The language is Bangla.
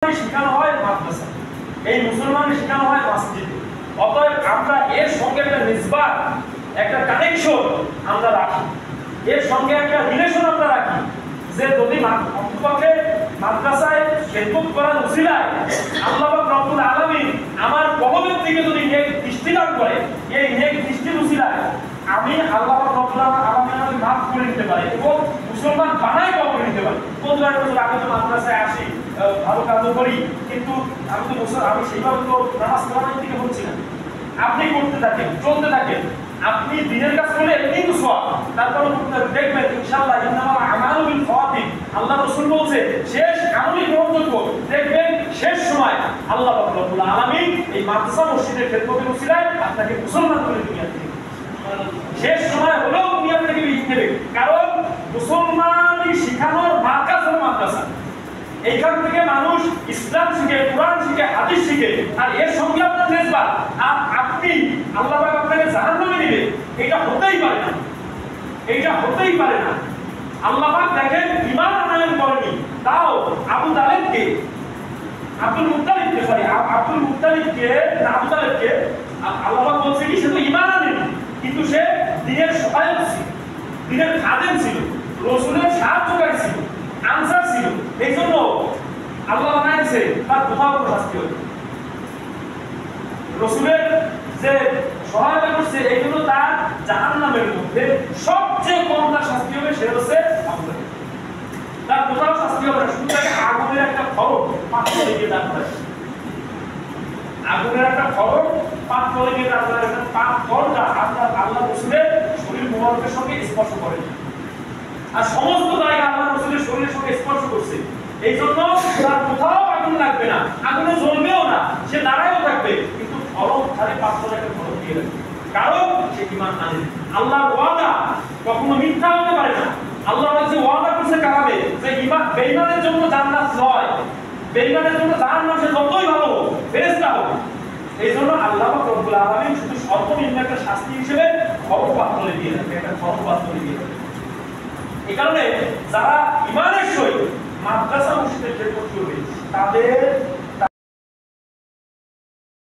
শেখানো হয় মাদ্রাসা, এই মুসলমান শেখানো হয় মসজিদে। অতএব আমরা এর সঙ্গে একটা নিসবাত, একটা কানেকশন আমরা রাখি, এর সঙ্গে একটা রিলেশন আমরা রাখি যে যদি অন্তপক্ষে মাদ্রাসায় খেদমত করার উসিলায় আল্লাহ রব্বুল আলামিন আমার কলবের দিকে যদি নেক দৃষ্টি দান করে, এই নেক দৃষ্টির উসিলায় আমি আল্লাহ রব্বুল আলামিন আমাকে মাফ করে দিতে পারি এবং মুসলমান বানাই কবর নিতে পারি। 15 বছর আগে তো মাদ্রাসায় আসি, ভালো কাজ করি, কিন্তু আমি সেইভাবে তো নামাজ পড়ানোর দিকে হচ্ছি না। আপনি করতে থাকেন, চলতে থাকেন, আপনি দিনের কাজ করলে এমনি তো সওয়াব, তারপরে দেখবেন ইনশাআল্লাহ ইন্নামাল আমালু বিল খাওয়াতিম, আল্লাহ রাসূল বলছে শেষ আমলই গ্রহণযোগ্য। দেখবেন শেষ সময় আল্লাহ রাব্বুল আলামিন এই মাদ্রাসা মসজিদের খেদমতের উসিলায় আপনাকে মুসলমান করে দুনিয়া থেকে, শেষ সময় হলেও দুনিয়া থেকে বিদায় নেবে। কারণ মুসলমানই শিখানোর মার্কাজ হলো মাদ্রাসা। এইখান থেকে মানুষ ইসলাম শিখে, কোরআন শিখে, হাদিস শিখে, আর এর সঙ্গে আপনার নিসবাত, আর আপনি আল্লাহ পাক আপনাকে জাহান্নামে দিবে, এটা হতেই পারে না, এটা হতেই পারে না। আল্লাহ পাক দেখেন ঈমান আনয়ন করেনি, তাও আবু তালেবকে, আব্দুল মুত্তালিবকে আল্লাহ পাক বলছে কি সে তো ঈমান আনেনি, কিন্তু সে দ্বীনের সহায়ক ছিল, দ্বীনের খাদেম ছিল, রাসূলের সাহায্যকারী ছিল, আনসার ছিল। এই জন্য আল্লাহ বানাইছে তার কোথাও কোনো শাস্তি হবে। রাসূলের যে সহায়তা করছে এই জন্য তার জাহান্নামের মধ্যে সবচেয়ে কম তার শাস্তি হবে, সে হচ্ছে আবু তালেব। তার কোথাও শাস্তি হবে না, শুধু তাকে আগুনের একটা খড়গ পাথরে দিয়ে দাঁড় করায়, আগুনের একটা খড়গ পাথরে দিয়ে দাঁড় করায়, পাথরটা আল্লাহ রাসূলের শরীর মুবারকের সঙ্গে স্পর্শ করে, আর সমস্ত জায়গা আল্লাহ রাসূলের শরীরের সঙ্গে স্পর্শ করছে। এই জন্য তার কোথাও আগুন লাগবে না, আগুনে জ্বলবেও না, সে দাঁড়ায়ও থাকবে, কিন্তু ফলক খালি পাথর একটা ফলক দিয়ে রাখবে, কারণ সে ঈমান আনে। আল্লাহর ওয়াদা কখনো মিথ্যা হতে পারে না। আল্লাহ যে ওয়াদা করছে কালামে যে ঈমান বেঈমানের জন্য জান্নাত নয়, বেঈমানের জন্য জাহান্নাম, সে যতই ভালো হোক, ফেরেশতা হোক। এই জন্য আল্লাহ রব্বুল আলামিন শুধু সর্বনিম্ন একটা শাস্তি হিসেবে খড়গ পাথরে দিয়ে রাখবে, একটা খড়গ পাথরে দিয়ে রাখবে। এই কারণে যারা ঈমানের সহিত মাদ্রাসা মসজিদের খেদমত করবে তাদের